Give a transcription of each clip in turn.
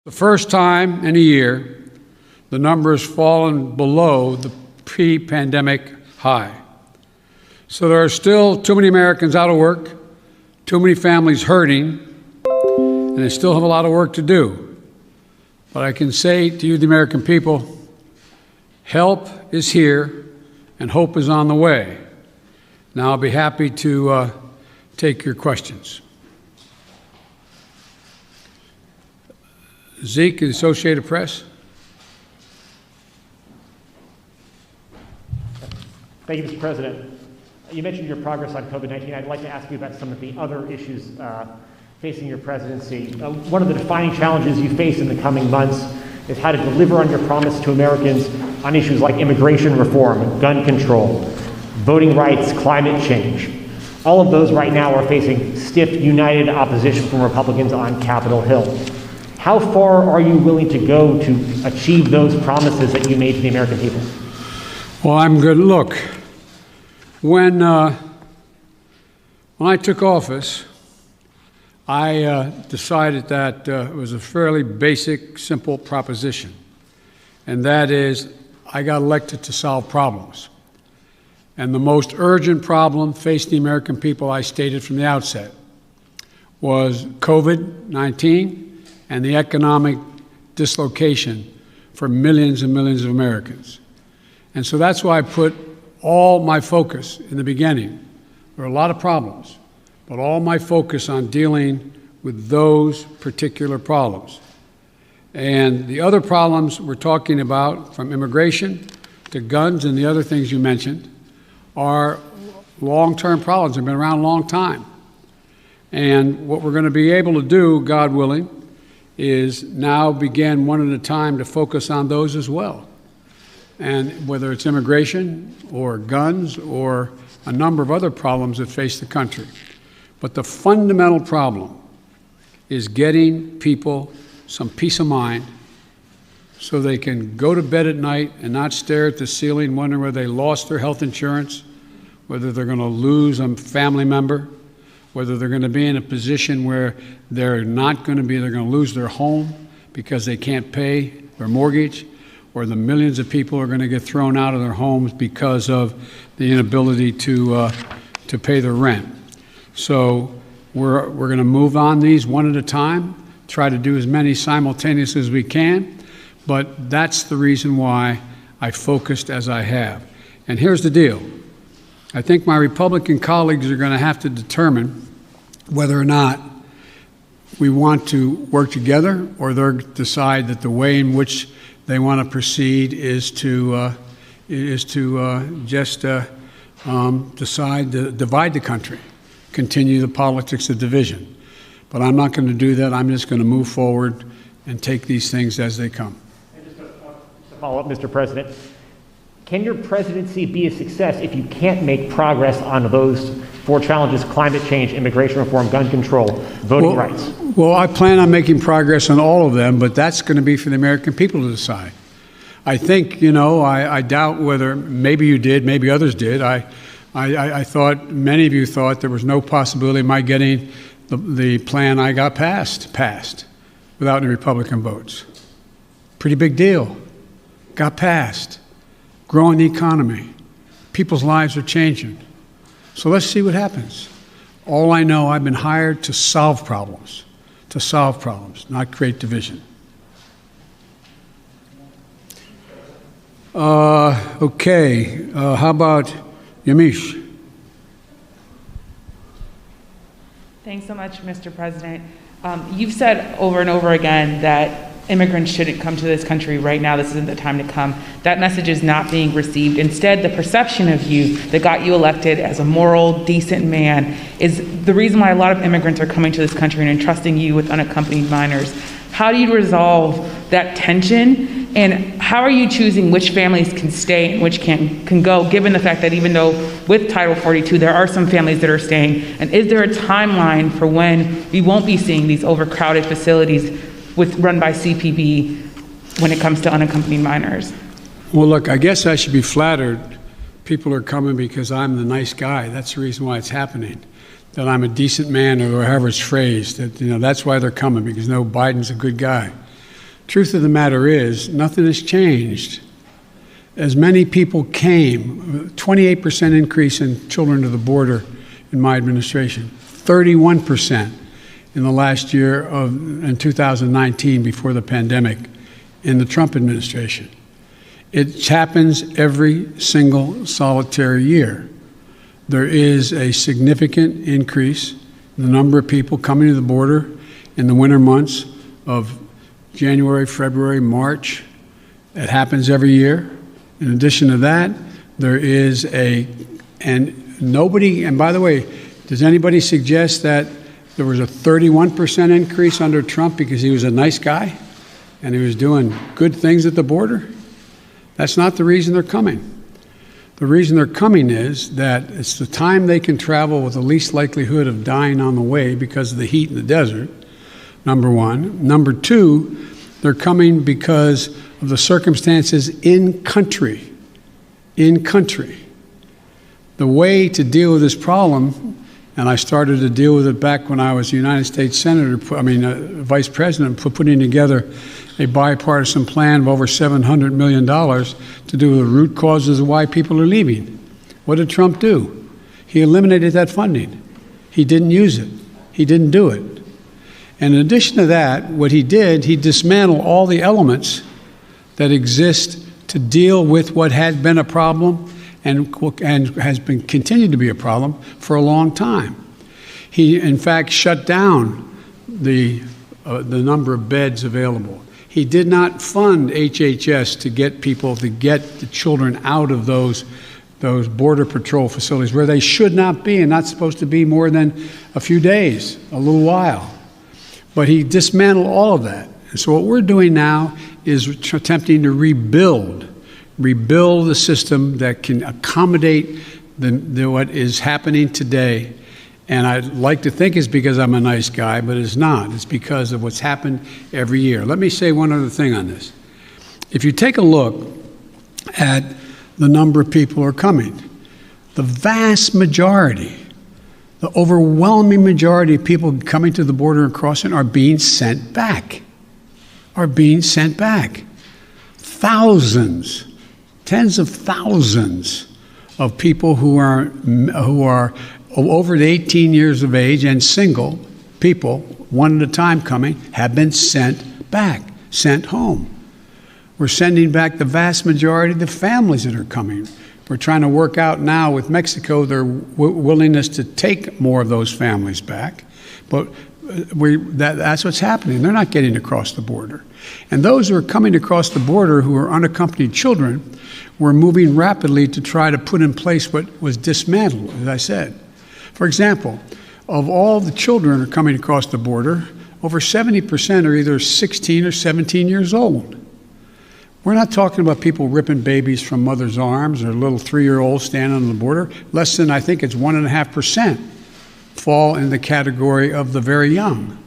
The first time in a year, the number has fallen below the pre-pandemic high. So there are still too many Americans out of work, too many families hurting, and they still have a lot of work to do. But I can say to you, the American people, help is here and hope is on the way. Now I'll be happy to take your questions. Zeke, the Associated Press. Thank you, Mr. President. You mentioned your progress on COVID-19. I'd like to ask you about some of the other issues facing your presidency. One of the defining challenges you face in the coming months is how to deliver on your promise to Americans on issues like immigration reform, gun control, voting rights, climate change. All of those right now are facing stiff, united opposition from Republicans on Capitol Hill. How far are you willing to go to achieve those promises that you made to the American people? Well, I'm good. Look, when I took office, I decided that it was a fairly basic, simple proposition, and that is I got elected to solve problems. And the most urgent problem facing the American people, I stated from the outset, was COVID-19 and the economic dislocation for millions and millions of Americans. And so that's why I put all my focus in the beginning. There are a lot of problems, but all my focus on dealing with those particular problems. And the other problems we're talking about, from immigration to guns and the other things you mentioned, are long-term problems. They've been around a long time. And what we're going to be able to do, God willing, is now begin one at a time to focus on those as well. And whether it's immigration or guns or a number of other problems that face the country. But the fundamental problem is getting people some peace of mind so they can go to bed at night and not stare at the ceiling wondering whether they lost their health insurance, whether they're going to lose a family member, whether they're going to be in a position where they're going to lose their home because they can't pay their mortgage, or the millions of people are going to get thrown out of their homes because of the inability to pay their rent. So we're going to move on these one at a time, try to do as many simultaneously as we can, but that's the reason why I focused as I have. And here's the deal. I think my Republican colleagues are going to have to determine whether or not we want to work together, or they'll decide that the way in which they want to proceed is to just decide to divide the country, continue the politics of division. But I'm not going to do that. I'm just going to move forward and take these things as they come. And just to follow up, Mr. President, can your presidency be a success if you can't make progress on those four challenges: climate change, immigration reform, gun control, voting rights? Well, I plan on making progress on all of them, but that's going to be for the American people to decide. I think, I doubt whether, maybe you did, maybe others did. I thought, many of you thought there was no possibility of my getting the plan I got passed without any Republican votes. Pretty big deal. Got passed. Growing the economy. People's lives are changing. So let's see what happens. All I know, I've been hired to solve problems, not create division. Okay, how about Yamiche? Thanks so much, Mr. President. You've said over and over again that immigrants shouldn't come to this country right now. This isn't the time to come. That message is not being received. Instead, the perception of you that got you elected as a moral, decent man is the reason why a lot of immigrants are coming to this country and entrusting you with unaccompanied minors. How do you resolve that tension? And how are you choosing which families can stay and which can go, given the fact that even though with Title 42, there are some families that are staying? And is there a timeline for when we won't be seeing these overcrowded facilities run by CPB when it comes to unaccompanied minors? Well, look, I guess I should be flattered. People are coming because I'm the nice guy. That's the reason why it's happening. That I'm a decent man, or however it's phrased. That, that's why they're coming, because Biden's a good guy. Truth of the matter is, nothing has changed. As many people came, 28% increase in children to the border in my administration, 31% in the last year in 2019 before the pandemic in the Trump administration. It happens every single solitary year. There is a significant increase in the number of people coming to the border in the winter months of January, February, March. It happens every year. In addition to that, there is and by the way, does anybody suggest that there was a 31% increase under Trump because he was a nice guy and he was doing good things at the border? That's not the reason they're coming. The reason they're coming is that it's the time they can travel with the least likelihood of dying on the way because of the heat in the desert, number one. Number two, they're coming because of the circumstances in country. In country. The way to deal with this problem, and I started to deal with it back when I was a United States Vice President, putting together a bipartisan plan of over $700 million to do with the root causes of why people are leaving. What did Trump do? He eliminated that funding. He didn't use it. He didn't do it. And in addition to that, what he did, he dismantled all the elements that exist to deal with what had been a problem and has been continued to be a problem for a long time. He, in fact, shut down the number of beds available. He did not fund HHS to get the children out of those Border Patrol facilities where they should not be and not supposed to be more than a few days, a little while. But he dismantled all of that. And so what we're doing now is attempting to rebuild the system that can accommodate what is happening today. And I'd like to think it's because I'm a nice guy, but it's not. It's because of what's happened every year. Let me say one other thing on this. If you take a look at the number of people who are coming, the vast majority, the overwhelming majority of people coming to the border and crossing are being sent back. Thousands, tens of thousands of people who are over 18 years of age and single people, one at a time coming, have been sent back, sent home. We're sending back the vast majority of the families that are coming. We're trying to work out now with Mexico their willingness to take more of those families back. But that's what's happening. They're not getting across the border. And those who are coming across the border who are unaccompanied children, we're moving rapidly to try to put in place what was dismantled, as I said. For example, of all the children who are coming across the border, over 70% are either 16 or 17 years old. We're not talking about people ripping babies from mother's arms or little 3-year-olds standing on the border. Less than, I think it's 1.5% fall in the category of the very young.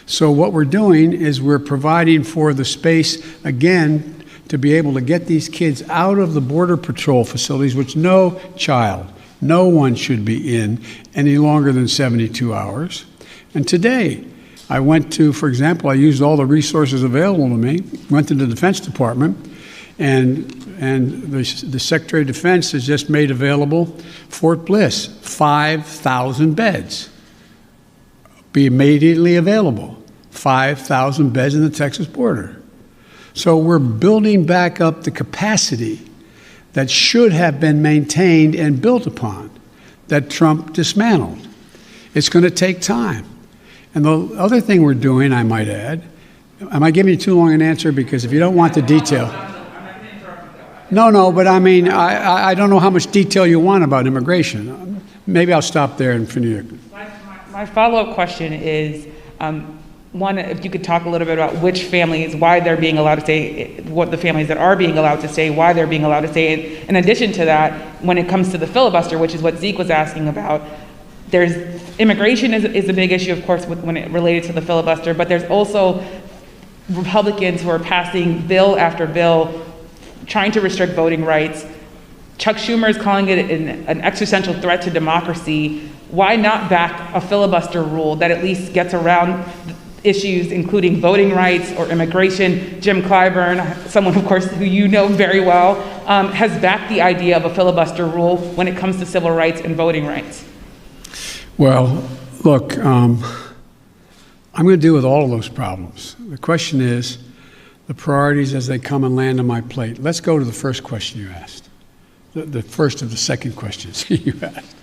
So what we're doing is we're providing for the space, again, to be able to get these kids out of the Border Patrol facilities, which no one should be in any longer than 72 hours. And today, I went to, for example, I used all the resources available to me, went to the Defense Department, and the Secretary of Defense has just made available Fort Bliss, 5,000 beds. Be immediately available, 5,000 beds in the Texas border. So we're building back up the capacity that should have been maintained and built upon, that Trump dismantled. It's going to take time. And the other thing we're doing, I might add, am I giving you too long an answer? Because if you don't want the detail. No, but I mean, I don't know how much detail you want about immigration. Maybe I'll stop there and finish. My follow-up question is, one, if you could talk a little bit about which families, why they're being allowed to stay, what the families that are being allowed to stay, why they're being allowed to stay. And in addition to that, when it comes to the filibuster, which is what Zeke was asking about, immigration is a big issue, of course, when it related to the filibuster, but there's also Republicans who are passing bill after bill trying to restrict voting rights. Chuck Schumer is calling it an existential threat to democracy. Why not back a filibuster rule that at least gets around issues, including voting rights or immigration. Jim Clyburn, someone, of course, who you know very well, has backed the idea of a filibuster rule when it comes to civil rights and voting rights. Well, look, I'm going to deal with all of those problems. The question is the priorities as they come and land on my plate. Let's go to the first question you asked, the first of the second questions you asked,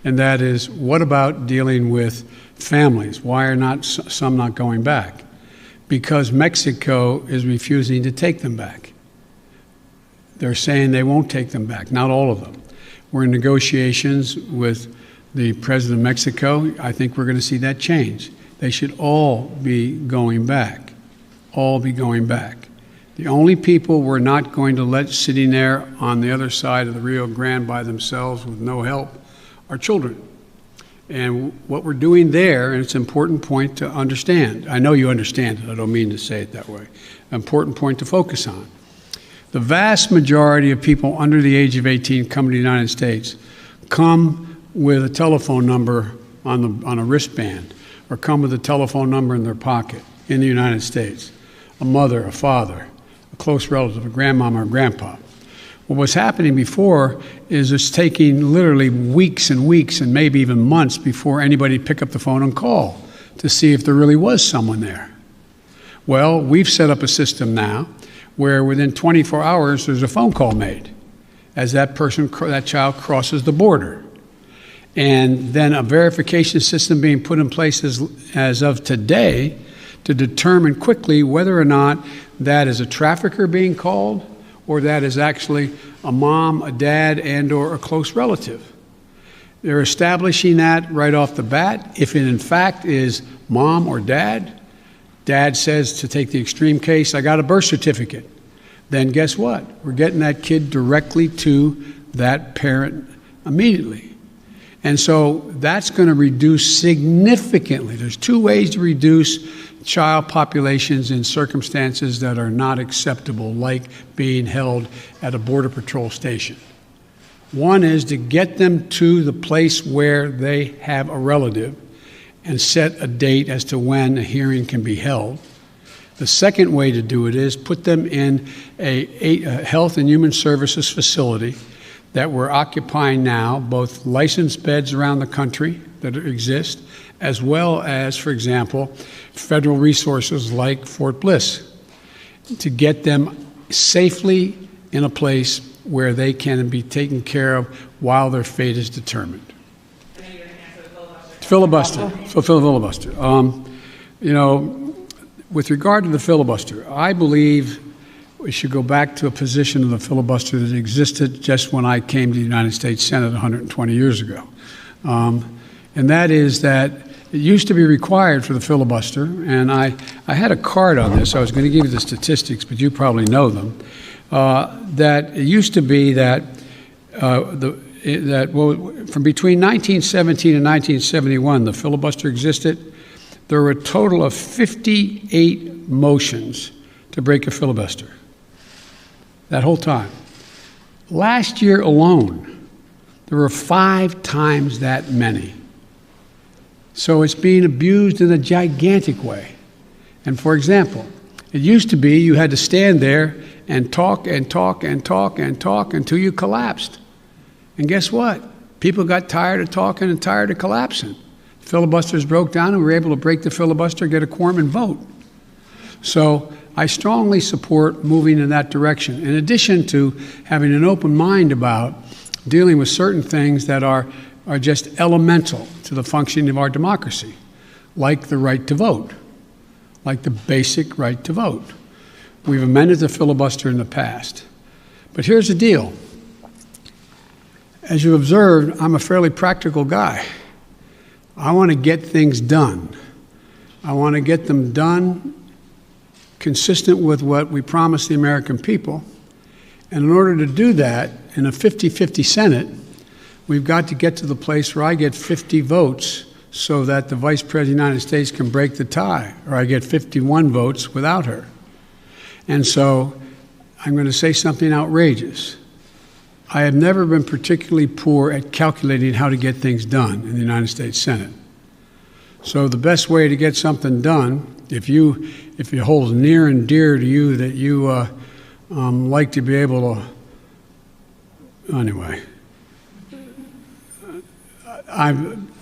and that is, what about dealing with families? Why are not some not going back? Because Mexico is refusing to take them back. They're saying they won't take them back, not all of them. We're in negotiations with the president of Mexico. I think we're going to see that change. They should all be going back, all be going back. The only people we're not going to let sitting there on the other side of the Rio Grande by themselves with no help are children. And what we're doing there, and it's an important point to understand. I know you understand it. I don't mean to say it that way. Important point to focus on. The vast majority of people under the age of 18 come to the United States come with a telephone number on a wristband, or come with a telephone number in their pocket in the United States. A mother, a father, a close relative, a grandmama or grandpa. What was happening before is it's taking literally weeks and weeks and maybe even months before anybody pick up the phone and call to see if there really was someone there. Well, we've set up a system now where within 24 hours there's a phone call made as that child crosses the border. And then a verification system being put in place as of today to determine quickly whether or not that is a trafficker being called or that is actually a mom, a dad, and or a close relative. They're establishing that right off the bat. If it in fact is mom or dad, dad says, to take the extreme case, I got a birth certificate. Then guess what? We're getting that kid directly to that parent immediately. And so that's going to reduce significantly. There's two ways to reduce child populations in circumstances that are not acceptable, like being held at a Border Patrol station. One is to get them to the place where they have a relative and set a date as to when a hearing can be held. The second way to do it is put them in a Health and Human Services facility that we're occupying now, both licensed beds around the country that exist, as well as, for example, federal resources like Fort Bliss, to get them safely in a place where they can be taken care of while their fate is determined. Filibuster. With regard to the filibuster, I believe we should go back to a position of the filibuster that existed just when I came to the United States Senate 120 years ago. And that is that it used to be required for the filibuster, and I had a card on this. I was going to give you the statistics, but you probably know them, that it used to be that from between 1917 and 1971, the filibuster existed. There were a total of 58 motions to break a filibuster that whole time. Last year alone, there were 5 times that many. So it's being abused in a gigantic way. And for example, it used to be you had to stand there and talk and talk and talk and talk until you collapsed. And guess what? People got tired of talking and tired of collapsing. Filibusters broke down and we were able to break the filibuster, get a quorum and vote. So I strongly support moving in that direction, in addition to having an open mind about dealing with certain things that are just elemental to the functioning of our democracy, like the right to vote, like the basic right to vote. We've amended the filibuster in the past. But here's the deal. As you observed, I'm a fairly practical guy. I want to get things done. I want to get them done consistent with what we promised the American people. And in order to do that, in a 50-50 Senate, we've got to get to the place where I get 50 votes so that the Vice President of the United States can break the tie, or I get 51 votes without her. And so I'm going to say something outrageous. I have never been particularly poor at calculating how to get things done in the United States Senate. So the best way to get something done If it holds near and dear to you that you like to be able to, anyway,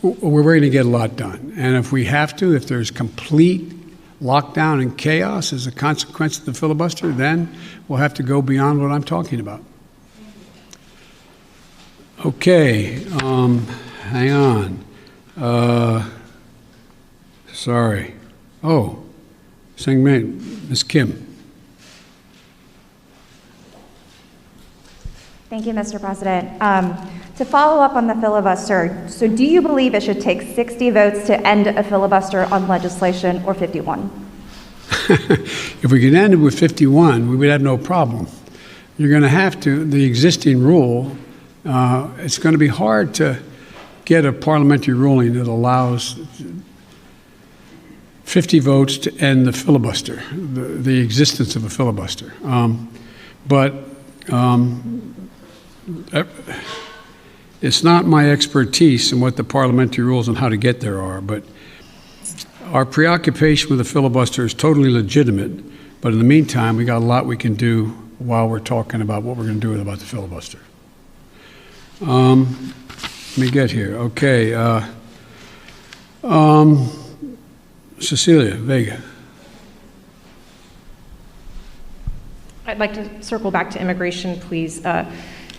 we're going to get a lot done. And if we have to, if there's complete lockdown and chaos as a consequence of the filibuster, then we'll have to go beyond what I'm talking about. Okay, hang on. Sorry. Oh, Ms. Kim. Thank you, Mr. President. To follow up on the filibuster, so do you believe it should take 60 votes to end a filibuster on legislation or 51? If we could end it with 51, we would have no problem. You're going to have to, the existing rule, it's going to be hard to get a parliamentary ruling that allows 50 votes to end the filibuster, the existence of a filibuster. It's not my expertise in what the parliamentary rules and how to get there are, but our preoccupation with the filibuster is totally legitimate. But in the meantime, we got a lot we can do while we're talking about what we're going to do about the filibuster. Let me get here. Okay. Cecilia Vega. I'd like to circle back to immigration, please.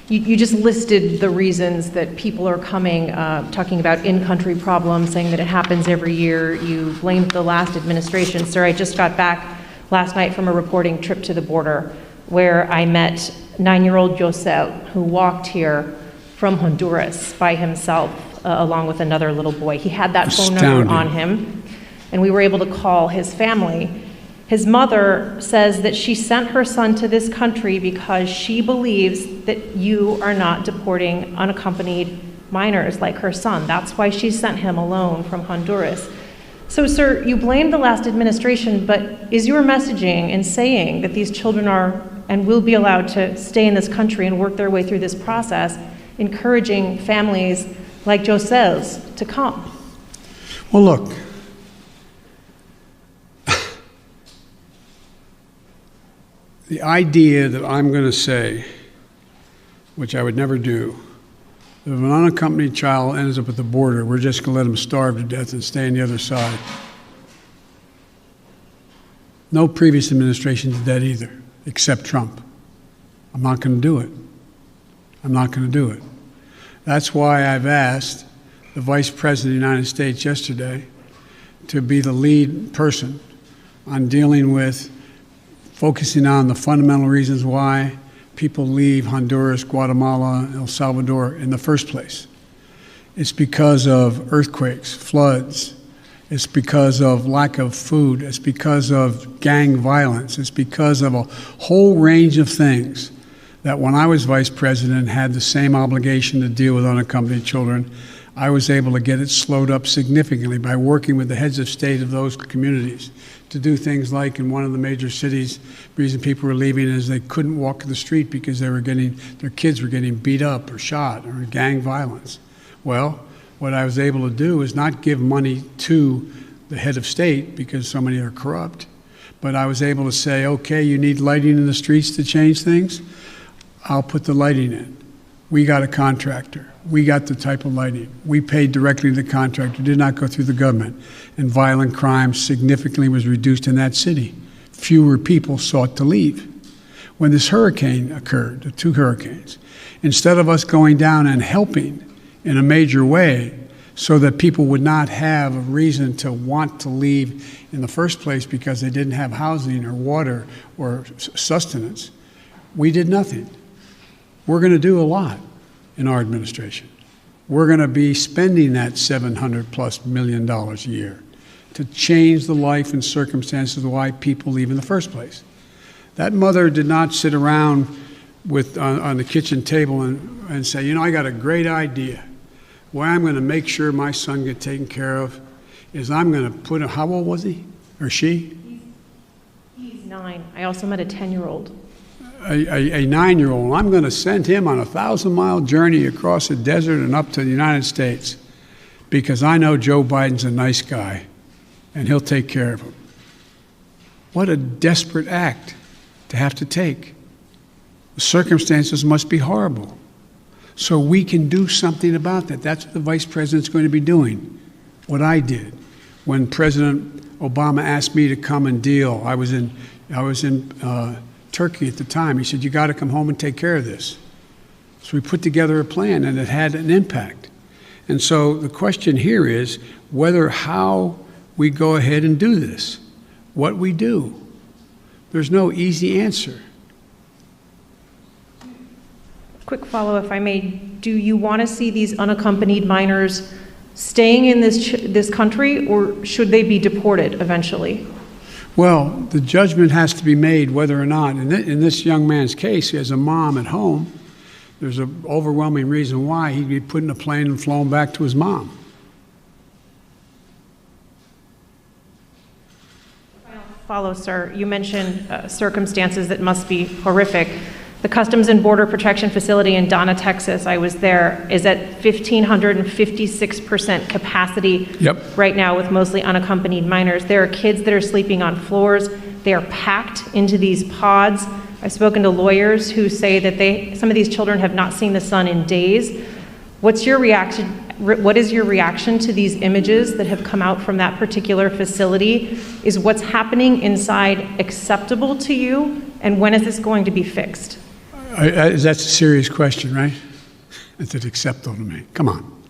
You just listed the reasons that people are coming, talking about in-country problems, saying that it happens every year. You blamed the last administration. Sir, I just got back last night from a reporting trip to the border where I met 9-year-old Josel, who walked here from Honduras by himself, along with another little boy. He had that phone number on him, and we were able to call his family. His mother says that she sent her son to this country because she believes that you are not deporting unaccompanied minors like her son. That's why she sent him alone from Honduras. So, sir, you blame the last administration, but is your messaging in saying that these children are and will be allowed to stay in this country and work their way through this process, encouraging families like Josel's to come? Well, look. The idea that I'm going to say, which I would never do, that if an unaccompanied child ends up at the border, we're just going to let him starve to death and stay on the other side. No previous administration did that either, except Trump. I'm not going to do it. I'm not going to do it. That's why I've asked the Vice President of the United States yesterday to be the lead person on dealing with focusing on the fundamental reasons why people leave Honduras, Guatemala, El Salvador in the first place. It's because of earthquakes, floods. It's because of lack of food. It's because of gang violence. It's because of a whole range of things that when I was vice president and had the same obligation to deal with unaccompanied children, I was able to get it slowed up significantly by working with the heads of state of those communities to do things like in one of the major cities, the reason people were leaving is they couldn't walk the street because their kids were getting beat up or shot or gang violence. Well, what I was able to do is not give money to the head of state because so many are corrupt, but I was able to say, okay, you need lighting in the streets to change things? I'll put the lighting in. We got a contractor. We got the type of lighting. We paid directly to the contractor, did not go through the government. And violent crime significantly was reduced in that city. Fewer people sought to leave. When this hurricane occurred, the 2 hurricanes, instead of us going down and helping in a major way so that people would not have a reason to want to leave in the first place because they didn't have housing or water or sustenance, we did nothing. We're going to do a lot in our administration. We're going to be spending that $700+ million a year to change the life and circumstances of why people leave in the first place. That mother did not sit around on the kitchen table and say, you know, I got a great idea. Why I'm going to make sure my son gets taken care of is I'm going to put him, how old was he or she? He's 9. I also met a 10-year-old. A 9-year-old. I'm going to send him on a 1,000-mile journey across the desert and up to the United States because I know Joe Biden's a nice guy and he'll take care of him. What a desperate act to have to take. The circumstances must be horrible. So we can do something about that. That's what the Vice President's going to be doing, what I did. When President Obama asked me to come and deal, I was in Turkey at the time. He said, you got to come home and take care of this. So we put together a plan, and it had an impact. And so the question here is how we go ahead and do this, what we do. There's no easy answer. Quick follow, if I may. Do you want to see these unaccompanied minors staying in this country, or should they be deported eventually? Well, the judgment has to be made whether or not, in this young man's case, he has a mom at home. There's an overwhelming reason why he'd be put in a plane and flown back to his mom. Follow, sir. You mentioned circumstances that must be horrific. The Customs and Border Protection Facility in Donna, Texas, I was there, is at 1,556% capacity right now with mostly unaccompanied minors. There are kids that are sleeping on floors. They are packed into these pods. I've spoken to lawyers who say that some of these children have not seen the sun in days. What's your reaction? What is your reaction to these images that have come out from that particular facility? Is what's happening inside acceptable to you? And when is this going to be fixed? That's a serious question, right? Is it acceptable to me? Come on.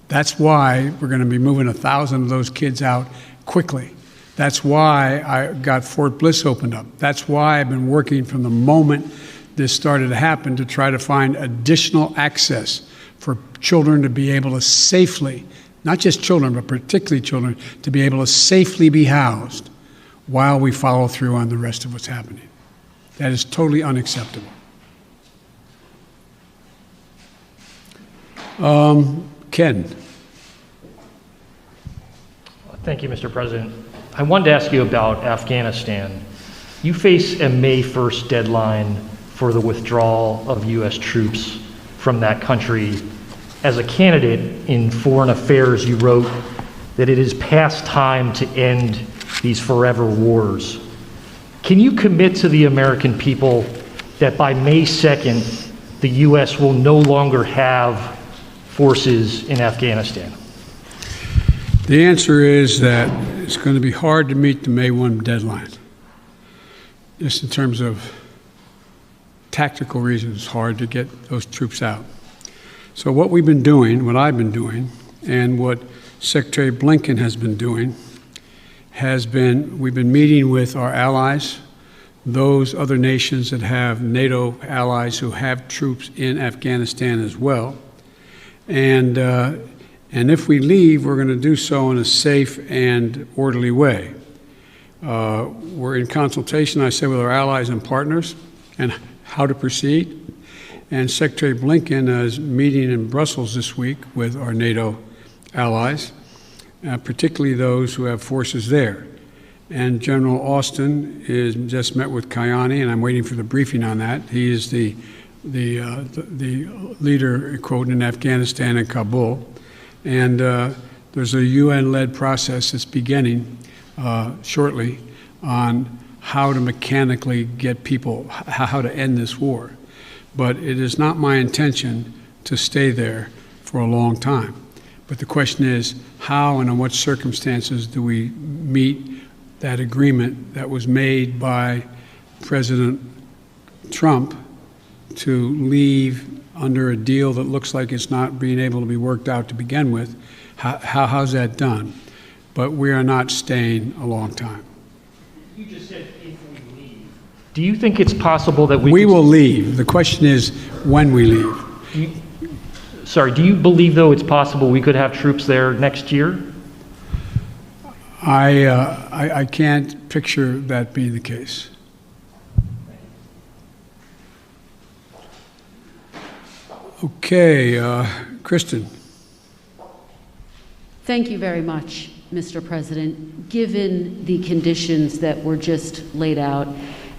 That's why we're going to be moving 1,000 of those kids out quickly. That's why I got Fort Bliss opened up. That's why I've been working from the moment this started to happen to try to find additional access for children to be able to safely, not just children, but particularly children, to be able to safely be housed while we follow through on the rest of what's happening. That is totally unacceptable. Ken. Thank you, Mr. President. I wanted to ask you about Afghanistan. You face a May 1st deadline for the withdrawal of U.S. troops from that country. As a candidate in foreign affairs, you wrote that it is past time to end these forever wars. Can you commit to the American people that by May 2nd, the U.S. will no longer have forces in Afghanistan? The answer is that it's going to be hard to meet the May 1 deadline. Just in terms of tactical reasons, it's hard to get those troops out. So what we've been doing, what I've been doing, and what Secretary Blinken has been doing, we've been meeting with our allies, those other nations that have NATO allies who have troops in Afghanistan as well. And if we leave, we're going to do so in a safe and orderly way. We're in consultation, I say, with our allies and partners and how to proceed. And Secretary Blinken is meeting in Brussels this week with our NATO allies, particularly those who have forces there. And General Austin is just met with Kayani, and I'm waiting for the briefing on that. He is the leader, quote, in Afghanistan and Kabul. And there's a UN-led process that's beginning shortly on how to mechanically get people, how to end this war. But it is not my intention to stay there for a long time. But the question is, how and in what circumstances do we meet that agreement that was made by President Trump to leave under a deal that looks like it's not being able to be worked out to begin with? How's that done? But we are not staying a long time. You just said if we leave. Do you think it's possible that we will leave? The question is when we leave. Do you believe, though, it's possible we could have troops there next year? I can't picture that being the case. Okay, Kristen. Thank you very much, Mr. President. Given the conditions that were just laid out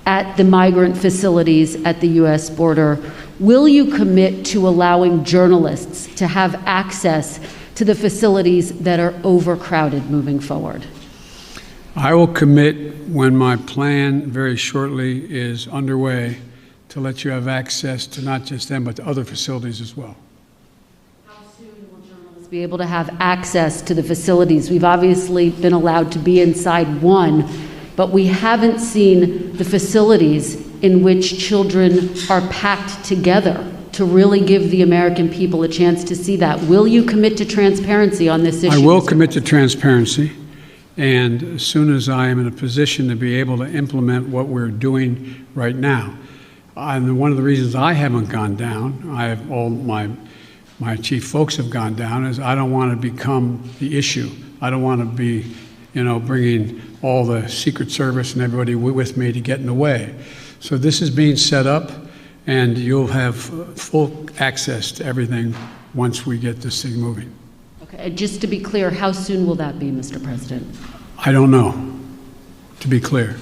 at the migrant facilities at the U.S. border, will you commit to allowing journalists to have access to the facilities that are overcrowded moving forward? I will commit when my plan very shortly is underway to let you have access to not just them, but to other facilities as well. How soon will journalists be able to have access to the facilities? We've obviously been allowed to be inside one, but we haven't seen the facilities in which children are packed together to really give the American people a chance to see that. Will you commit to transparency on this issue? I will commit to transparency, and as soon as I am in a position to be able to implement what we're doing right now. And one of the reasons I haven't gone down, I have all my chief folks have gone down, is I don't want to become the issue. I don't want to be, bringing all the Secret Service and everybody with me to get in the way. So this is being set up, and you'll have full access to everything once we get this thing moving. Okay, just to be clear, how soon will that be, Mr. President? I don't know, to be clear.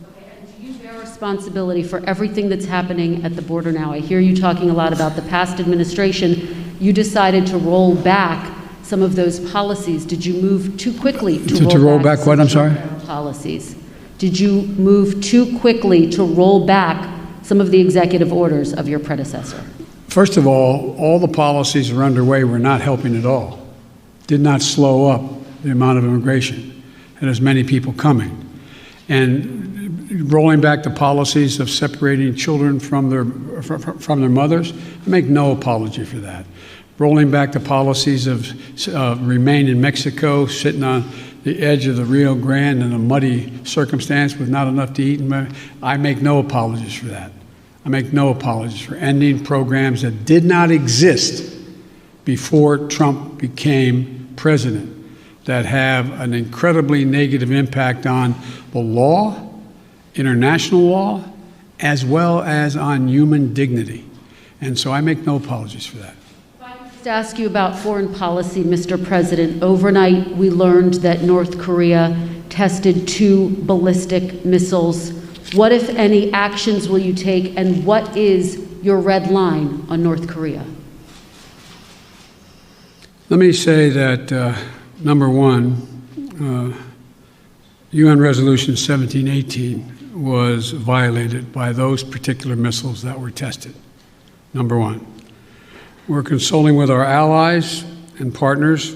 Okay, and do you bear responsibility for everything that's happening at the border now? I hear you talking a lot about the past administration. You decided to roll back some of those policies. Did you move too quickly to roll back what, I'm sorry? Policies. Did you move too quickly to roll back some of the executive orders of your predecessor? First of all the policies that are underway were not helping at all. Did not slow up the amount of immigration and as many people coming. And rolling back the policies of separating children from their mothers, I make no apology for that. Rolling back the policies of remain in Mexico, sitting on the edge of the Rio Grande in a muddy circumstance with not enough to eat, I make no apologies for that. I make no apologies for ending programs that did not exist before Trump became president, that have an incredibly negative impact on the law, international law, as well as on human dignity. And so I make no apologies for that. To ask you about foreign policy, Mr. President. Overnight, we learned that North Korea tested 2 ballistic missiles. What, if any, actions will you take, and what is your red line on North Korea? Let me say that, number one, UN Resolution 1718 was violated by those particular missiles that were tested, number one. We're consulting with our allies and partners,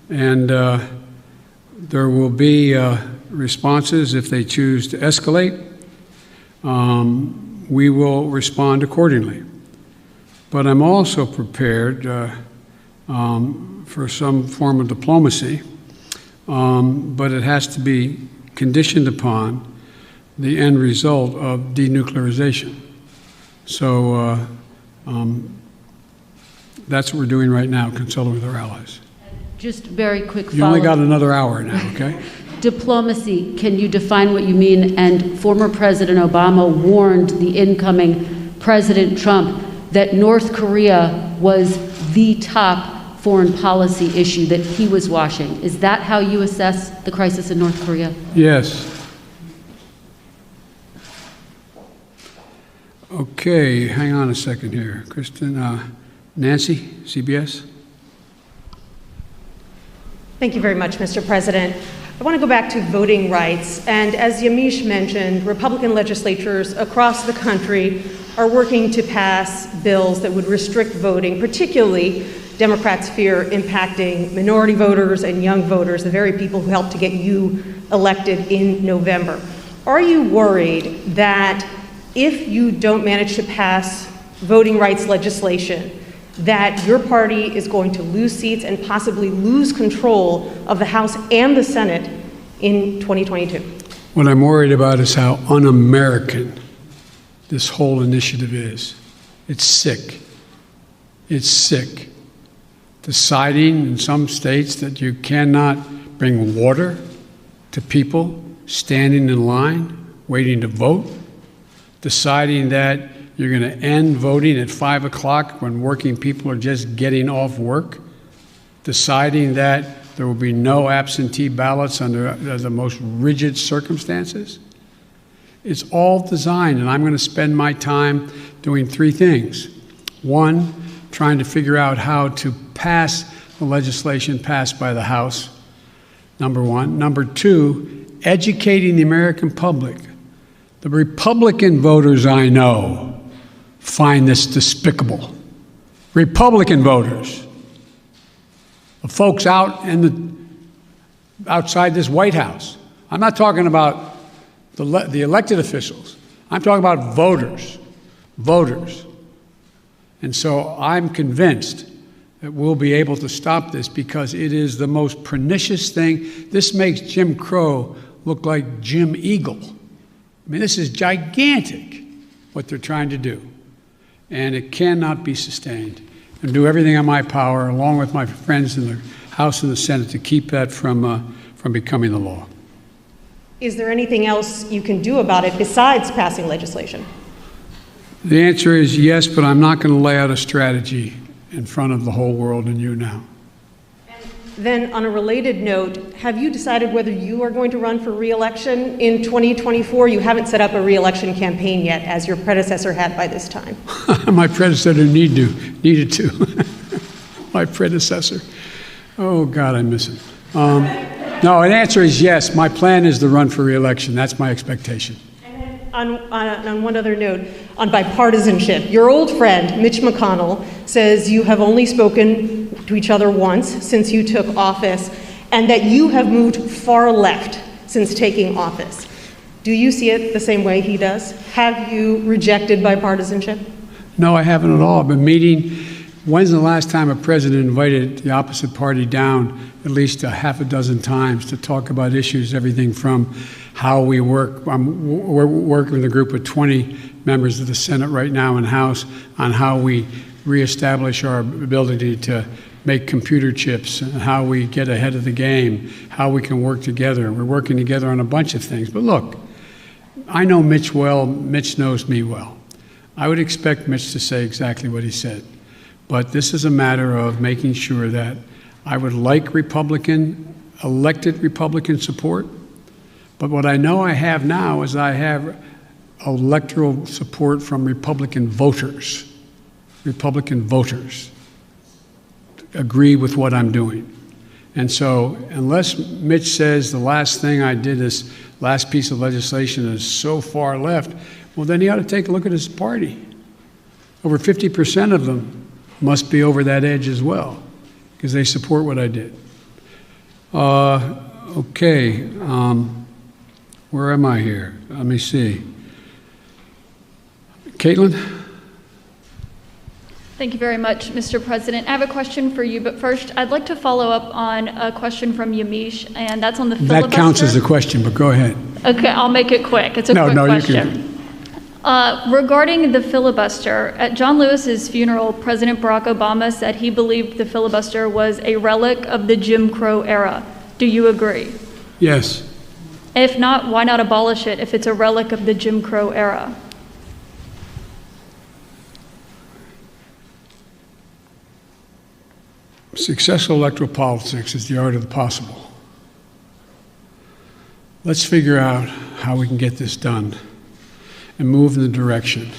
and there will be responses if they choose to escalate. We will respond accordingly. But I'm also prepared for some form of diplomacy, but it has to be conditioned upon the end result of denuclearization. So that's what we're doing right now, consulting with our allies. Just very quick follow-up. You only got another hour now, okay? Diplomacy, can you define what you mean? And former President Obama warned the incoming President Trump that North Korea was the top foreign policy issue that he was watching. Is that how you assess the crisis in North Korea? Yes. Okay, hang on a second here. Kristen, Nancy, CBS. Thank you very much, Mr. President. I want to go back to voting rights. And as Yamiche mentioned, Republican legislatures across the country are working to pass bills that would restrict voting, particularly Democrats fear impacting minority voters and young voters, the very people who helped to get you elected in November. Are you worried that if you don't manage to pass voting rights legislation, that your party is going to lose seats and possibly lose control of the House and the Senate in 2022? What I'm worried about is how un-American this whole initiative is. It's sick. It's sick. Deciding in some states that you cannot bring water to people standing in line, waiting to vote. Deciding that you're going to end voting at 5 o'clock when working people are just getting off work. Deciding that there will be no absentee ballots under the most rigid circumstances. It's all designed, and I'm going to spend my time doing 3 things. 1, trying to figure out how to pass the legislation passed by the House, number 1. Number 2, educating the American public. The Republican voters I know find this despicable. Republican voters, the folks outside this White House. I'm not talking about the elected officials. I'm talking about voters. And so I'm convinced that we'll be able to stop this because it is the most pernicious thing. This makes Jim Crow look like Jim Eagle. I mean, this is gigantic, what they're trying to do. And it cannot be sustained. And do everything in my power, along with my friends in the House and the Senate, to keep that from becoming the law. Is there anything else you can do about it besides passing legislation? The answer is yes, but I'm not going to lay out a strategy in front of the whole world and you now. Then, on a related note, have you decided whether you are going to run for re-election in 2024? You haven't set up a re-election campaign yet, as your predecessor had by this time. My predecessor needed to. My predecessor. Oh, God, I miss him. No, the answer is yes. My plan is to run for re-election. That's my expectation. On one other note, on bipartisanship, your old friend, Mitch McConnell, says you have only spoken to each other once since you took office, and that you have moved far left since taking office. Do you see it the same way he does? Have you rejected bipartisanship? No, I haven't at all. I've been meeting. When's the last time a president invited the opposite party down at least a half a dozen times to talk about issues, everything from how we work. We're working with a group of 20 members of the Senate right now and House on how we reestablish our ability to make computer chips, and how we get ahead of the game, how we can work together. We're working together on a bunch of things. But look, I know Mitch well. Mitch knows me well. I would expect Mitch to say exactly what he said. But this is a matter of making sure that I would like elected Republican support. But what I know I have now is I have electoral support from Republican voters. Republican voters agree with what I'm doing. And so unless Mitch says the last thing I did, this last piece of legislation, is so far left, well, then he ought to take a look at his party. Over 50% of them must be over that edge as well, because they support what I did. Okay, where am I here? Let me see. Caitlin? Thank you very much, Mr. President. I have a question for you, but first, I'd like to follow up on a question from Yamiche, and that's on the filibuster. That counts as a question, but go ahead. Okay, I'll make it quick. It's a quick question. Regarding the filibuster, at John Lewis's funeral, President Barack Obama said he believed the filibuster was a relic of the Jim Crow era. Do you agree? Yes. If not, why not abolish it if it's a relic of the Jim Crow era? Successful electoral politics is the art of the possible. Let's figure out how we can get this done and move in the direction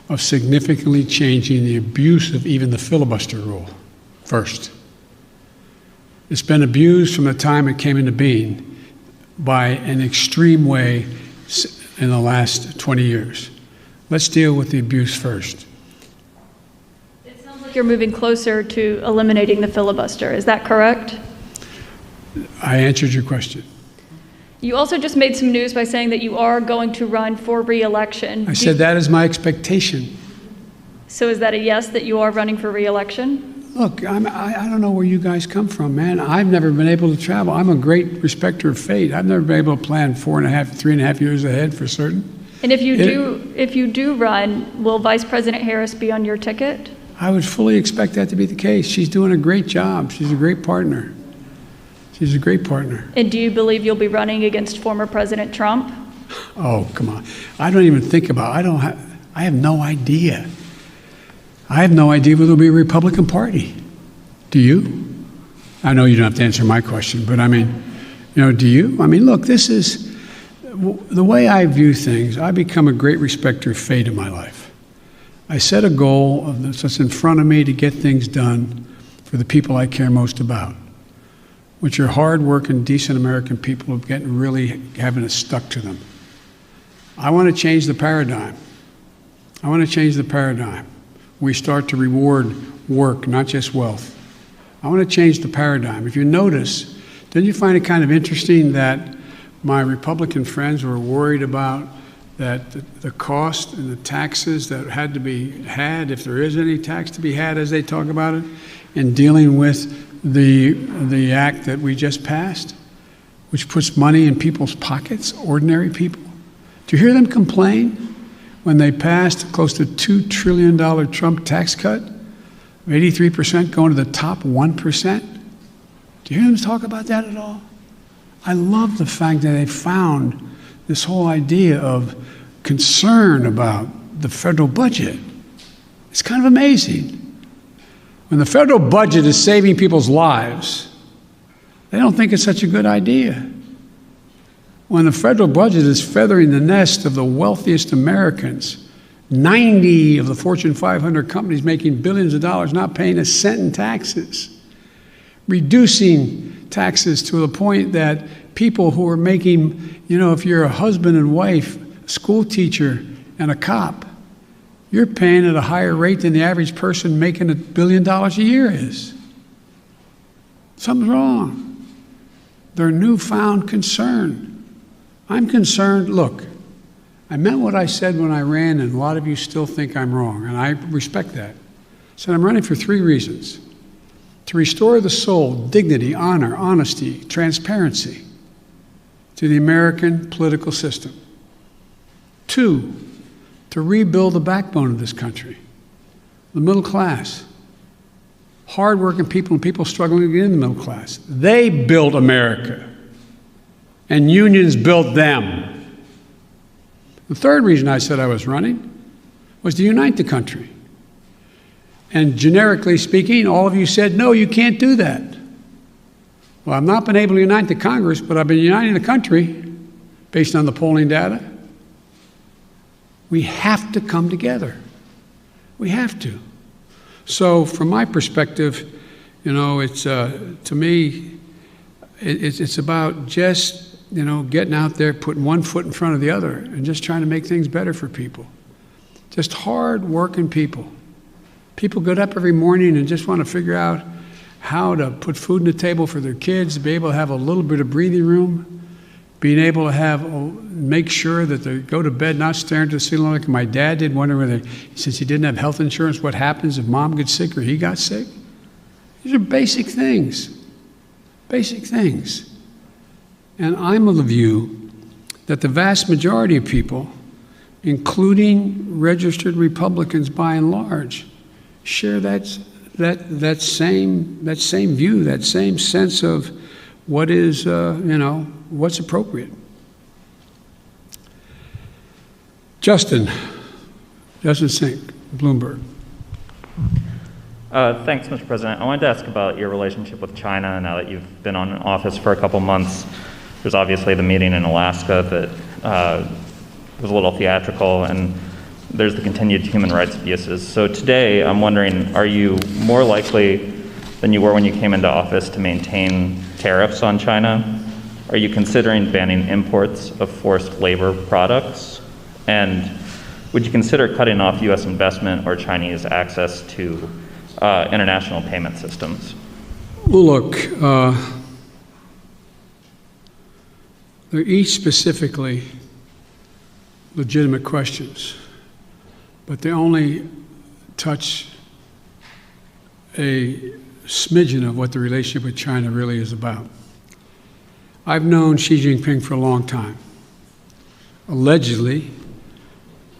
of significantly changing the abuse of even the filibuster rule first. It's been abused from the time it came into being by an extreme way in the last 20 years. Let's deal with the abuse first. It sounds like you're moving closer to eliminating the filibuster. Is that correct? I answered your question. You also just made some news by saying that you are going to run for re-election. I said that is my expectation. So is that a yes, that you are running for re-election? Look, I don't know where you guys come from, man. I've never been able to travel. I'm a great respecter of fate. I've never been able to plan 3.5 years ahead for certain. And if you do run, will Vice President Harris be on your ticket? I would fully expect that to be the case. She's doing a great job. She's a great partner. She's a great partner. And do you believe you'll be running against former President Trump? Oh, come on. I don't even think about it. I have no idea. I have no idea whether there'll be a Republican Party. Do you? I know you don't have to answer my question, but I mean, do you? I mean, look, this is the way I view things. I become a great respecter of fate in my life. I set a goal that's in front of me to get things done for the people I care most about. which are hard-working, decent American people who getting really having it stuck to them. I want to change the paradigm. I want to change the paradigm. We start to reward work, not just wealth. I want to change the paradigm. If you notice, didn't you find it kind of interesting that my Republican friends were worried about that the cost and the taxes that had to be had, if there is any tax to be had as they talk about it, in dealing with the act that we just passed, which puts money in people's pockets, ordinary people? Do you hear them complain when they passed close to $2 trillion Trump tax cut, 83% going to the top 1%? Do you hear them talk about that at all? I love the fact that they found this whole idea of concern about the federal budget. It's kind of amazing. When the federal budget is saving people's lives, they don't think it's such a good idea. When the federal budget is feathering the nest of the wealthiest Americans, 90 of the Fortune 500 companies making billions of dollars, not paying a cent in taxes, reducing taxes to the point that people who are making, if you're a husband and wife, a school teacher, and a cop, you're paying at a higher rate than the average person making $1 billion a year is. Something's wrong. Their newfound concern. I'm concerned. Look, I meant what I said when I ran, and a lot of you still think I'm wrong, and I respect that. I said I'm running for 3 reasons: to restore the soul, dignity, honor, honesty, transparency to the American political system. 2, to rebuild the backbone of this country, the middle class, hardworking people and people struggling to get in the middle class. They built America, and unions built them. The 3rd reason I said I was running was to unite the country. And generically speaking, all of you said, no, you can't do that. Well, I've not been able to unite the Congress, but I've been uniting the country based on the polling data. We have to come together. We have to. So from my perspective, it's to me, it's about just, getting out there, putting one foot in front of the other and just trying to make things better for people. Just hard-working people. People get up every morning and just want to figure out how to put food on the table for their kids, be able to have a little bit of breathing room, being able to make sure that they go to bed not staring to the ceiling like my dad did, wondering since he didn't have health insurance, what happens if mom gets sick or he got sick. These are basic things. Basic things. And I'm of the view that the vast majority of people, including registered Republicans by and large, share that same view, that same sense of what is, what's appropriate. Justin Sink, Bloomberg. Thanks, Mr. President. I wanted to ask about your relationship with China now that you've been in office for a couple months. There's obviously the meeting in Alaska that was a little theatrical, and there's the continued human rights abuses. So today, I'm wondering, are you more likely than you were when you came into office to maintain tariffs on China? Are you considering banning imports of forced labor products? And would you consider cutting off U.S. investment or Chinese access to international payment systems? Well, look, they're each specifically legitimate questions, but they only touch a smidgen of what the relationship with China really is about. I've known Xi Jinping for a long time. Allegedly,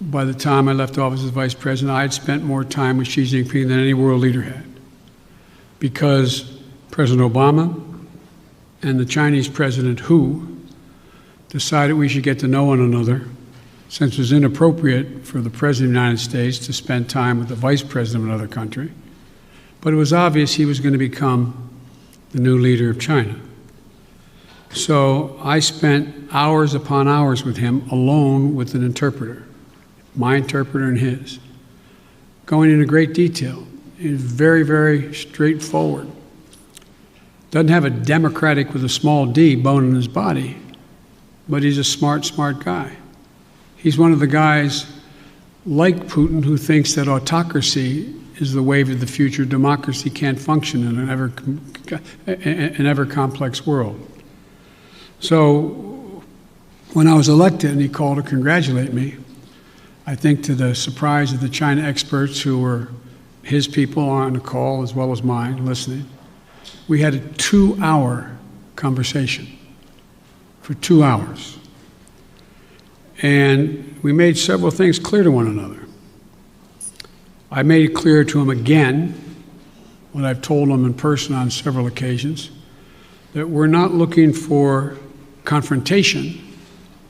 by the time I left office as vice president, I had spent more time with Xi Jinping than any world leader had, because President Obama and the Chinese President Hu decided we should get to know one another, since it was inappropriate for the President of the United States to spend time with the Vice President of another country. But it was obvious he was going to become the new leader of China. So I spent hours upon hours with him alone with an interpreter, my interpreter and his, going into great detail. It was very, very straightforward. Doesn't have a Democratic with a small d bone in his body, but he's a smart guy. He's one of the guys like Putin who thinks that autocracy is the wave of the future. Democracy can't function in an ever complex world. So when I was elected and he called to congratulate me, I think to the surprise of the China experts who were his people on the call as well as mine listening, we had a 2-hour conversation for 2 hours. And we made several things clear to one another. I made it clear to him again, what I've told him in person on several occasions, that we're not looking for confrontation,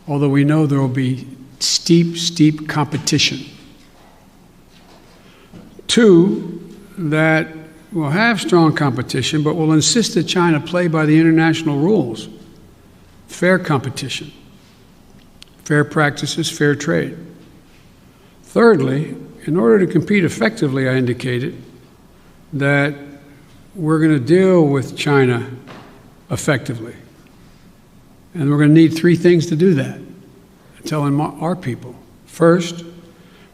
although we know there will be steep competition. 2, that we'll have strong competition, but we'll insist that China play by the international rules. Fair competition, fair practices, fair trade. Thirdly, in order to compete effectively, I indicated that we're going to deal with China effectively. And we're going to need 3 things to do that. I'm telling our people. First,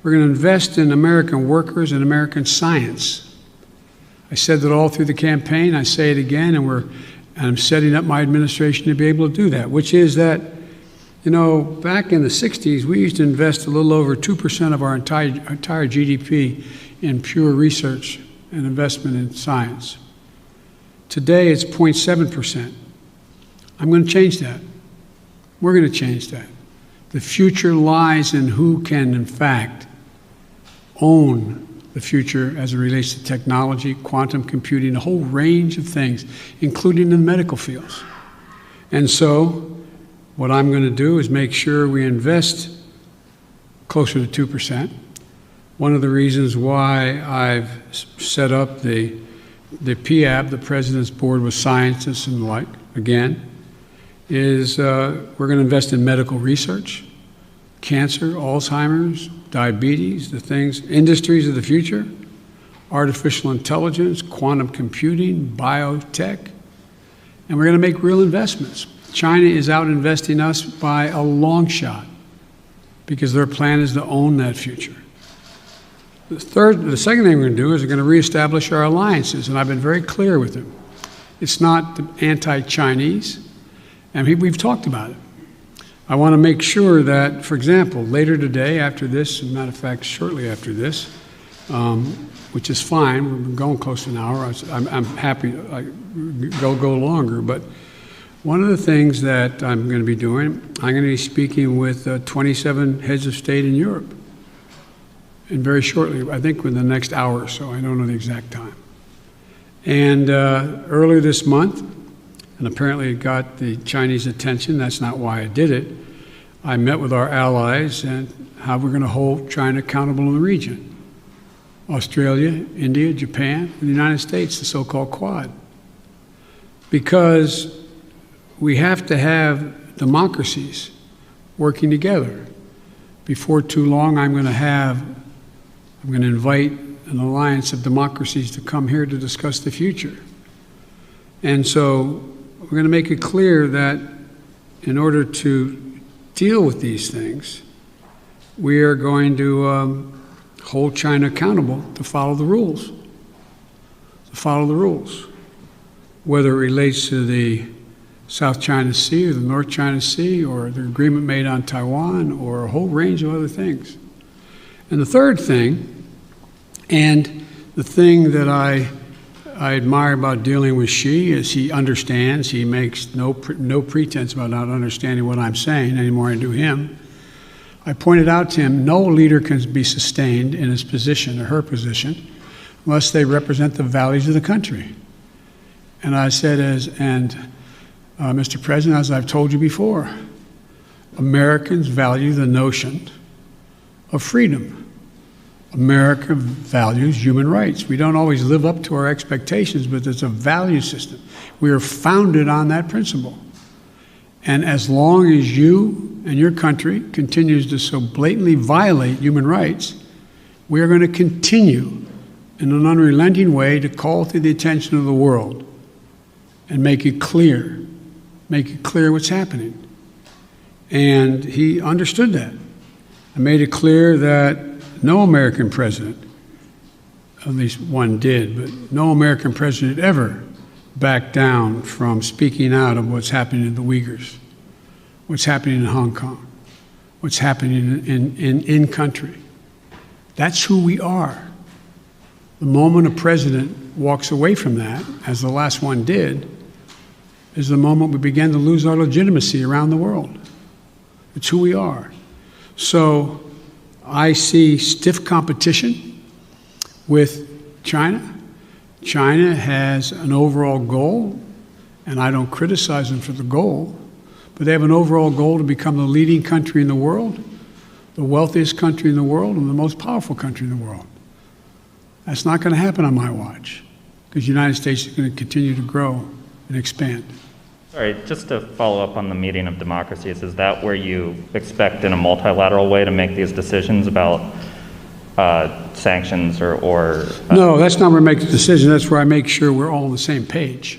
we're going to invest in American workers and American science. I said that all through the campaign. I say it again, and I'm setting up my administration to be able to do that, which is that, you know, back in the 60s, we used to invest a little over 2% of our entire GDP in pure research and investment in science. Today, it's 0.7%. I'm going to change that. We're going to change that. The future lies in who can, in fact, own the future as it relates to technology, quantum computing, a whole range of things, including in the medical fields. And so what I'm going to do is make sure we invest closer to 2%. One of the reasons why I've set up the PAB, the President's Board with scientists and the like, again, is we're going to invest in medical research, cancer, Alzheimer's, diabetes, the things, industries of the future, artificial intelligence, quantum computing, biotech, and we're going to make real investments. China is out investing us by a long shot because their plan is to own that future. The second thing we're going to do is we're going to reestablish our alliances, and I've been very clear with them. It's not anti-Chinese, and we've talked about it. I want to make sure that, for example, later today, after this, as a matter of fact, shortly after this, which is fine, we've been going close to an hour. I'm happy to go longer, but one of the things that I'm going to be doing, I'm going to be speaking with 27 heads of state in Europe, and very shortly, I think within the next hour or so. I don't know the exact time. And earlier this month, and apparently it got the Chinese attention. That's not why I did it. I met with our allies and how we're going to hold China accountable in the region. Australia, India, Japan, and the United States, the so-called Quad. Because we have to have democracies working together. Before too long, I'm going to invite an alliance of democracies to come here to discuss the future. And so we're going to make it clear that in order to deal with these things, we are going to hold China accountable to follow the rules. To follow the rules. Whether it relates to the South China Sea or the North China Sea or the agreement made on Taiwan or a whole range of other things. And the third thing, and the thing that I admire about dealing with Xi is he understands. He makes no pretense about not understanding what I'm saying any more than I do him. I pointed out to him, no leader can be sustained in his position or her position unless they represent the values of the country. And I said, Mr. President, as I've told you before, Americans value the notion of freedom. America values human rights. We don't always live up to our expectations, but there's a value system. We are founded on that principle. And as long as you and your country continues to so blatantly violate human rights, we are going to continue in an unrelenting way to call to the attention of the world and make it clear what's happening. And he understood that and made it clear that no American president, at least one did, but no American president ever backed down from speaking out of what's happening in the Uyghurs, what's happening in Hong Kong, what's happening in country. That's who we are. The moment a president walks away from that, as the last one did, is the moment we begin to lose our legitimacy around the world. It's who we are. So I see stiff competition with China. China has an overall goal, and I don't criticize them for the goal, but they have an overall goal to become the leading country in the world, the wealthiest country in the world, and the most powerful country in the world. That's not going to happen on my watch, because the United States is going to continue to grow and expand. Sorry, just to follow up on the meeting of democracies, is that where you expect in a multilateral way to make these decisions about sanctions or No, that's not where I make the decision. That's where I make sure we're all on the same page.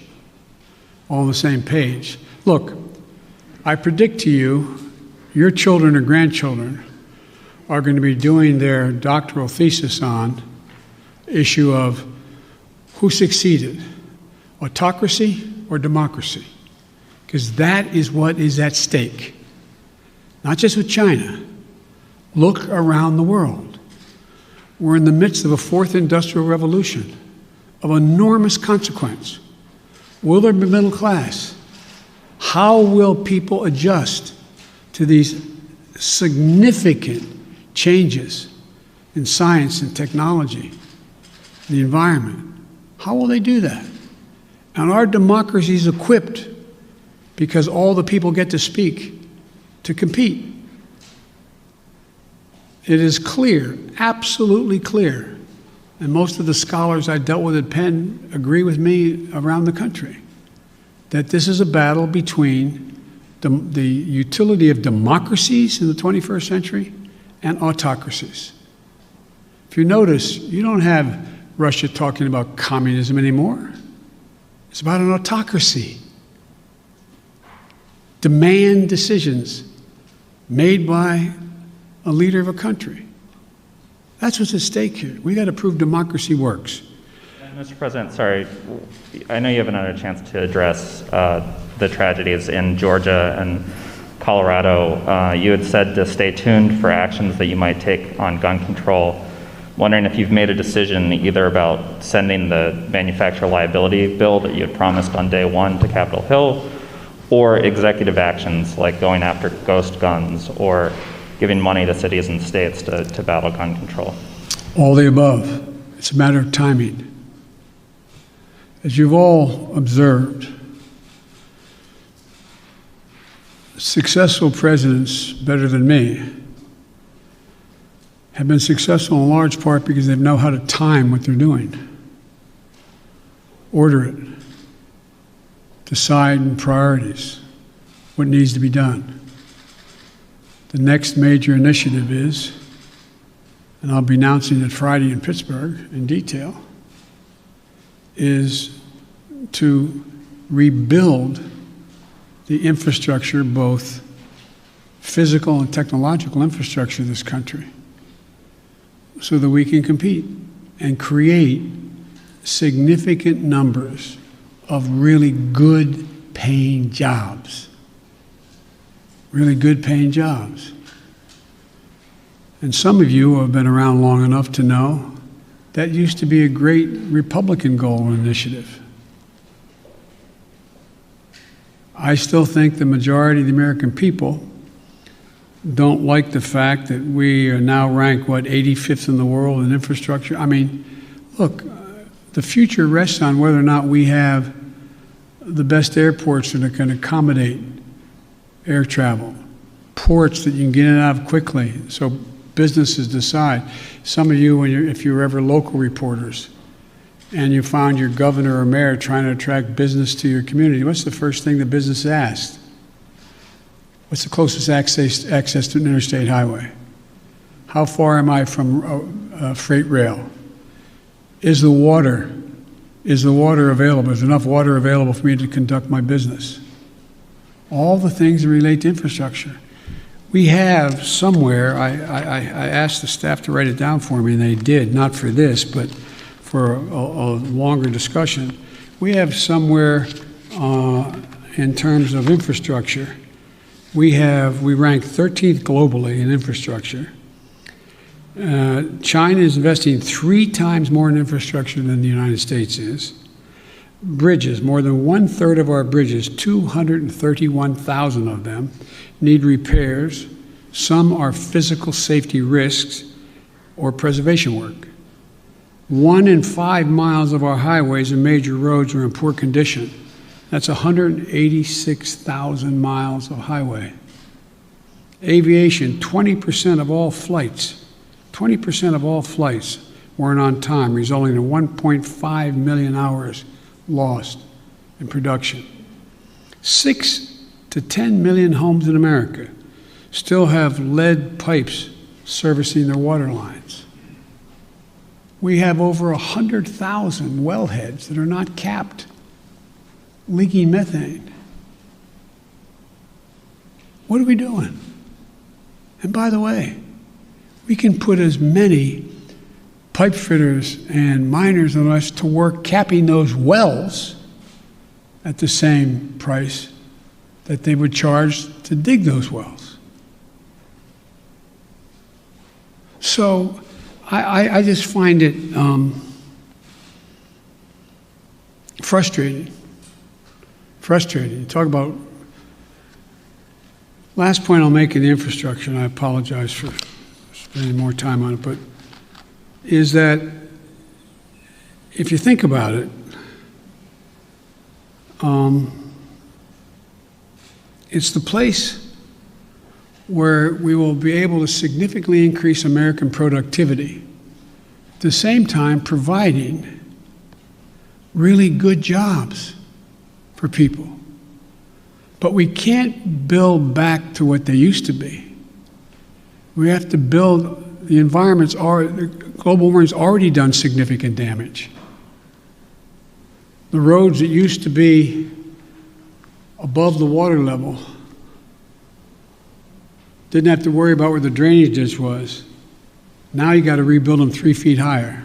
All on the same page. Look, I predict to you, your children or grandchildren are going to be doing their doctoral thesis on issue of who succeeded, autocracy or democracy, because that is what is at stake. Not just with China. Look around the world. We're in the midst of a fourth industrial revolution of enormous consequence. Will there be middle class? How will people adjust to these significant changes in science and technology, the environment? How will they do that? And our democracy is equipped, because all the people get to speak, to compete. It is clear, absolutely clear, and most of the scholars I dealt with at Penn agree with me around the country, that this is a battle between the utility of democracies in the 21st century and autocracies. If you notice, you don't have Russia talking about communism anymore. It's about an autocracy. Demand decisions made by a leader of a country. That's what's at stake here. We got to prove democracy works. Mr. President, sorry, I know you haven't had a chance to address the tragedies in Georgia and Colorado. You had said to stay tuned for actions that you might take on gun control. Wondering if you've made a decision either about sending the manufacturer liability bill that you had promised on day one to Capitol Hill, or executive actions like going after ghost guns or giving money to cities and states to battle gun control. All the above. It's a matter of timing. As you've all observed, successful presidents, better than me, have been successful in large part because they know how to time what they're doing, order it, decide in priorities what needs to be done. The next major initiative is, and I'll be announcing it Friday in Pittsburgh in detail, is to rebuild the infrastructure, both physical and technological infrastructure of this country, so that we can compete and create significant numbers of really good paying jobs. Really good paying jobs. And some of you have been around long enough to know that used to be a great Republican goal and initiative. I still think the majority of the American people don't like the fact that we are now ranked, 85th in the world in infrastructure. I mean, look, the future rests on whether or not we have the best airports that can accommodate air travel, ports that you can get in and out of quickly, so businesses decide. Some of you, if you're ever local reporters, and you found your governor or mayor trying to attract business to your community, what's the first thing the business asked? What's the closest access to an interstate highway? How far am I from freight rail? Is the water Is the water available? Is enough water available for me to conduct my business? All the things that relate to infrastructure. We have somewhere, I asked the staff to write it down for me, and they did, not for this, but for a longer discussion. We have somewhere in terms of infrastructure, we rank 13th globally in infrastructure. China is investing 3 times more in infrastructure than the United States is. Bridges, more than 1/3 of our bridges, 231,000 of them, need repairs. Some are physical safety risks or preservation work. 1 in 5 miles of our highways and major roads are in poor condition. That's 186,000 miles of highway. Aviation, 20% of all flights weren't on time, resulting in 1.5 million hours lost in production. 6 to 10 million homes in America still have lead pipes servicing their water lines. We have over 100,000 wellheads that are not capped, leaking methane. What are we doing? And by the way, we can put as many pipe fitters and miners on us to work capping those wells at the same price that they would charge to dig those wells. So I just find it frustrating. Frustrating. Talk about, last point I'll make in the infrastructure, and I apologize for spending more time on it, but is that if you think about it, it's the place where we will be able to significantly increase American productivity, at the same time providing really good jobs for people. But we can't build back to what they used to be. We have to build, the environment's already, global warming's already done significant damage. The roads that used to be above the water level didn't have to worry about where the drainage ditch was. Now you got to rebuild them 3 feet higher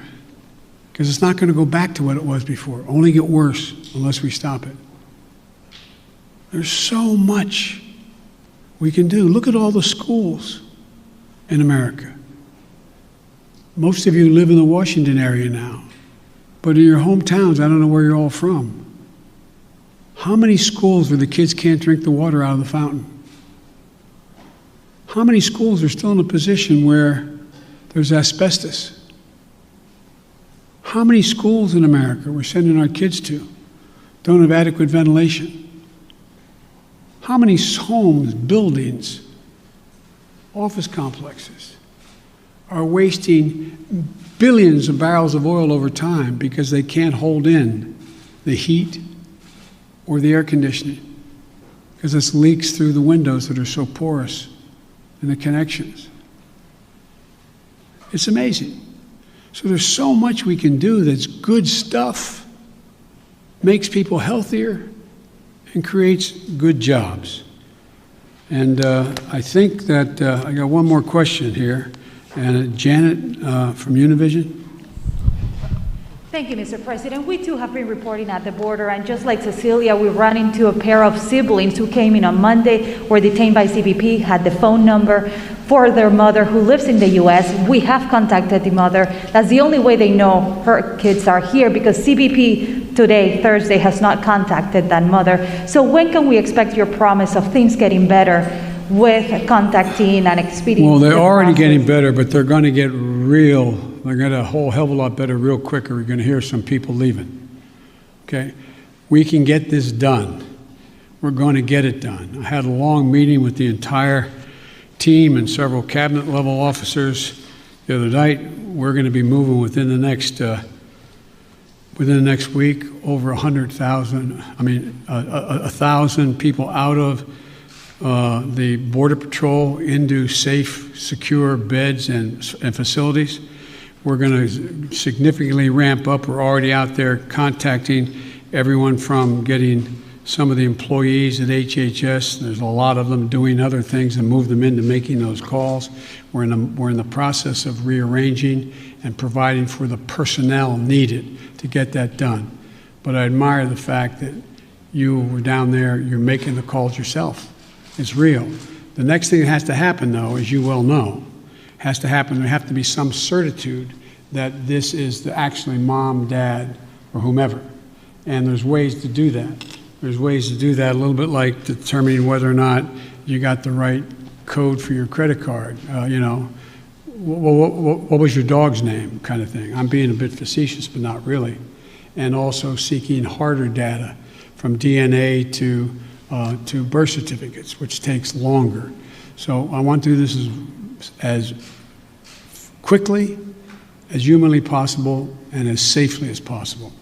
because it's not going to go back to what it was before. Only get worse unless we stop it. There's so much we can do. Look at all the schools in America. Most of you live in the Washington area now, but in your hometowns, I don't know where you're all from. How many schools where the kids can't drink the water out of the fountain? How many schools are still in a position where there's asbestos? How many schools in America we're sending our kids to don't have adequate ventilation? How many homes, buildings, office complexes are wasting billions of barrels of oil over time because they can't hold in the heat or the air conditioning because it leaks through the windows that are so porous in the connections? It's amazing. So there's so much we can do that's good stuff, makes people healthier, and creates good jobs. And I think that I got one more question here. And Janet from Univision. Thank you, Mr. President. We too have been reporting at the border, and just like Cecilia, we ran into a pair of siblings who came in on Monday, were detained by CBP, had the phone number for their mother who lives in the U.S. We have contacted the mother. That's the only way they know her kids are here, because CBP today, Thursday, has not contacted that mother. So when can we expect your promise of things getting better with contacting and expediting? Well, they're already getting better, but they're going to get real. They're going to a whole hell of a lot better real quicker. We're going to hear some people leaving. Okay? We can get this done. We're going to get it done. I had a long meeting with the entire team and several cabinet level officers the other night. We're going to be moving within the next week over 100,000. 1,000 people out of the Border Patrol into safe, secure beds and facilities. We're going to significantly ramp up. We're already out there contacting everyone from getting some of the employees at HHS. There's a lot of them doing other things and move them into making those calls. We're in the process of rearranging and providing for the personnel needed to get that done. But I admire the fact that you were down there, you're making the calls yourself. It's real. The next thing that has to happen, though, as you well know, has to happen, there have to be some certitude that this is actually mom, dad, or whomever. And there's ways to do that. There's ways to do that, a little bit like determining whether or not you got the right code for your credit card. What was your dog's name, kind of thing. I'm being a bit facetious, but not really. And also seeking harder data from DNA to birth certificates, which takes longer. So I want to do this as quickly, as humanly possible, and as safely as possible.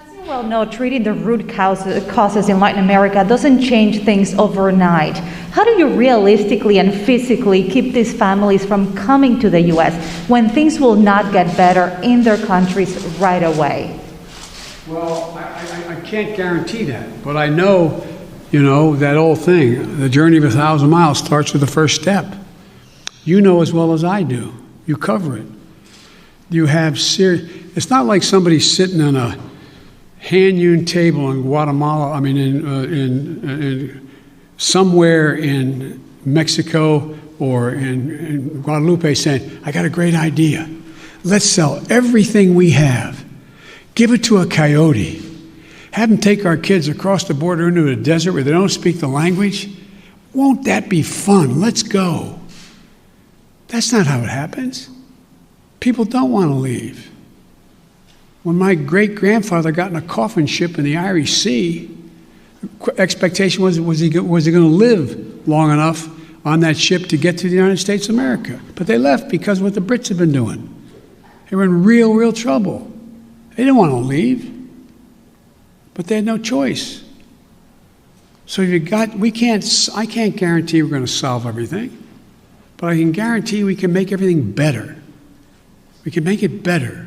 As you well know, treating the root causes in Latin America doesn't change things overnight. How do you realistically and physically keep these families from coming to the U.S. when things will not get better in their countries right away? Well, I can't guarantee that, but I know, that old thing, the journey of 1,000 miles starts with the first step. You know as well as I do. You cover it. You have it's not like somebody sitting on a hand-hewn table in Guatemala, in somewhere in Mexico or in Guadalupe saying, I got a great idea. Let's sell everything we have. Give it to a coyote. Have them take our kids across the border into a desert where they don't speak the language. Won't that be fun? Let's go. That's not how it happens. People don't want to leave. When my great-grandfather got in a coffin ship in the Irish Sea, the expectation was he going to live long enough on that ship to get to the United States of America. But they left because of what the Brits had been doing. They were in real trouble. They didn't want to leave, but they had no choice. So I can't guarantee we're going to solve everything, but I can guarantee we can make everything better. We can make it better.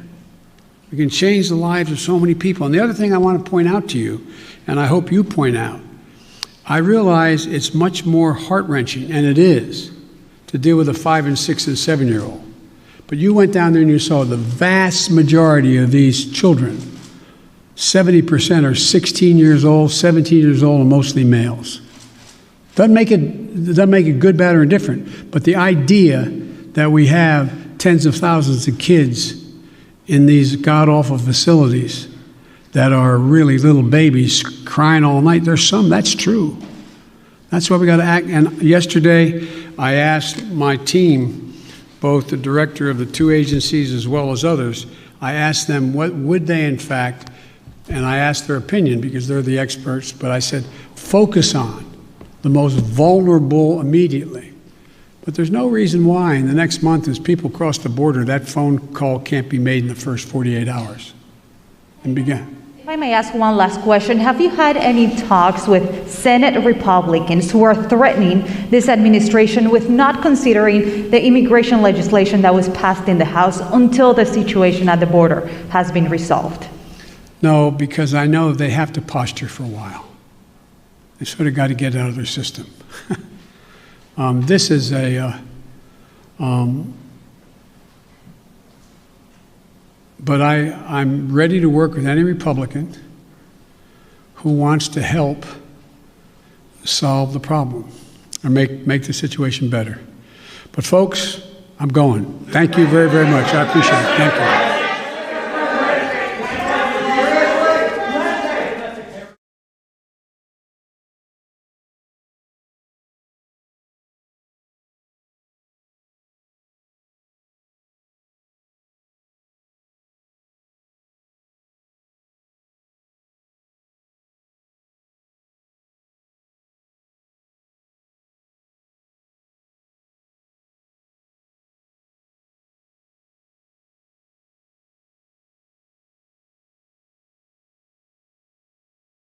We can change the lives of so many people. And the other thing I want to point out to you, and I hope you point out, I realize it's much more heart-wrenching, and it is, to deal with a 5 and 6 and 7-year-old. But you went down there and you saw the vast majority of these children, 70% are 16 years old, 17 years old, and mostly males. Doesn't make it good, bad, or indifferent. But the idea that we have tens of thousands of kids in these god-awful facilities that are really little babies crying all night, that's true. That's why we got to act. And yesterday, I asked my team, both the director of the two agencies as well as others, I asked them what would they in fact, and I asked their opinion because they're the experts, but I said, focus on the most vulnerable immediately. But there's no reason why in the next month as people cross the border, that phone call can't be made in the first 48 hours. And begin. If I may ask one last question, have you had any talks with Senate Republicans who are threatening this administration with not considering the immigration legislation that was passed in the House until the situation at the border has been resolved? No, because I know they have to posture for a while. They sort of got to get out of their system. This is but I'm ready to work with any Republican who wants to help solve the problem or make the situation better. But folks, I'm going. Thank you very, very much. I appreciate it. Thank you.